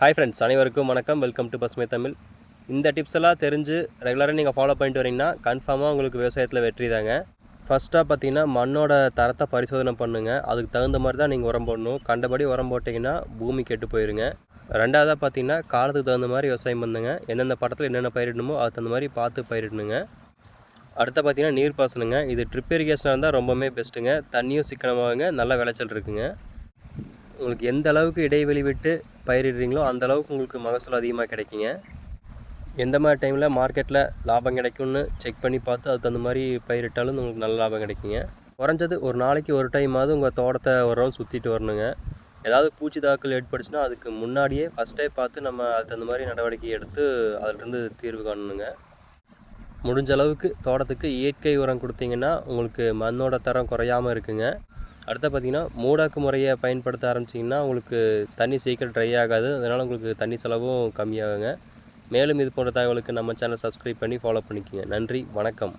Hi friends, அனைவருக்கும் வணக்கம். Welcome to பசுமை தமிழ். இந்த டிப்ஸ் எல்லாம் தெரிஞ்சு ரெகுலராக நீங்கள் ஃபாலோ பண்ணிட்டு வரீங்கன்னா கன்ஃபார்மாக உங்களுக்கு விவசாயத்தில் வெற்றி தாங்க. ஃபஸ்ட்டாக பார்த்தீங்கன்னா மண்ணோட தரத்தை பரிசோதனை பண்ணுங்கள். அதுக்கு தகுந்த மாதிரி தான் நீங்கள் உரம் போடணும். கண்டபடி உரம் போட்டிங்கன்னா பூமி கெட்டு போயிருங்க. ரெண்டாவதாக பார்த்தீங்கன்னா காலத்துக்கு தகுந்த மாதிரி விவசாயம் பண்ணுங்க. எந்தெந்த படத்தில் என்னென்ன பயிரிடணுமோ அதுக்கு தகுந்த மாதிரி பார்த்து பயிரிடணுங்க. அடுத்து பார்த்தீங்கன்னா நீர் பாசனுங்க. இது ட்ரிப் இரிகேஷனாக இருந்தால் ரொம்பவுமே பெஸ்ட்டுங்க. தண்ணியும் சிக்கனமாகுங்க, நல்ல விளைச்சல் இருக்குங்க. உங்களுக்கு எந்த அளவுக்கு இடைவெளி விட்டு பயிரிடுறீங்களோ அந்த அளவுக்கு உங்களுக்கு மகசூல் அதிகமாக கிடைக்குங்க. எந்த மாதிரி டைமில் மார்க்கெட்டில் லாபம் கிடைக்கும்னு செக் பண்ணி பார்த்து அதுக்கு தகுந்த மாதிரி பயிரிட்டாலும் உங்களுக்கு நல்ல லாபம் கிடைக்குங்க. குறைஞ்சது ஒரு நாளைக்கு ஒரு டைமாவது உங்கள் தோட்டத்தை ஒரு ரவுண்ட் சுற்றிட்டு வரணுங்க. ஏதாவது பூச்சி தாக்கல் ஏற்பட்டுச்சுன்னா அதுக்கு முன்னாடியே ஃபஸ்ட்டே பார்த்து நம்ம அதுக்கு தகுந்த மாதிரி நடவடிக்கை எடுத்து அதிலிருந்து தீர்வு காணணுங்க. முடிஞ்ச அளவுக்கு தோட்டத்துக்கு இயற்கை உரம் கொடுத்தீங்கன்னா உங்களுக்கு மண்ணோட தரம் குறையாமல் இருக்குங்க. அடுத்து பார்த்திங்கன்னா மூடாக்கு முறையை பயன்படுத்த ஆரம்பிச்சிங்கன்னா உங்களுக்கு தண்ணி சீக்கிரம் ட்ரை ஆகாது. அதனால் உங்களுக்கு தண்ணி செலவும் கம்மியாகுங்க. மேலும் இது போன்ற தகவலுக்கு நம்ம சேனல் சப்ஸ்கிரைப் பண்ணி ஃபாலோ பண்ணிக்கோங்க. நன்றி, வணக்கம்.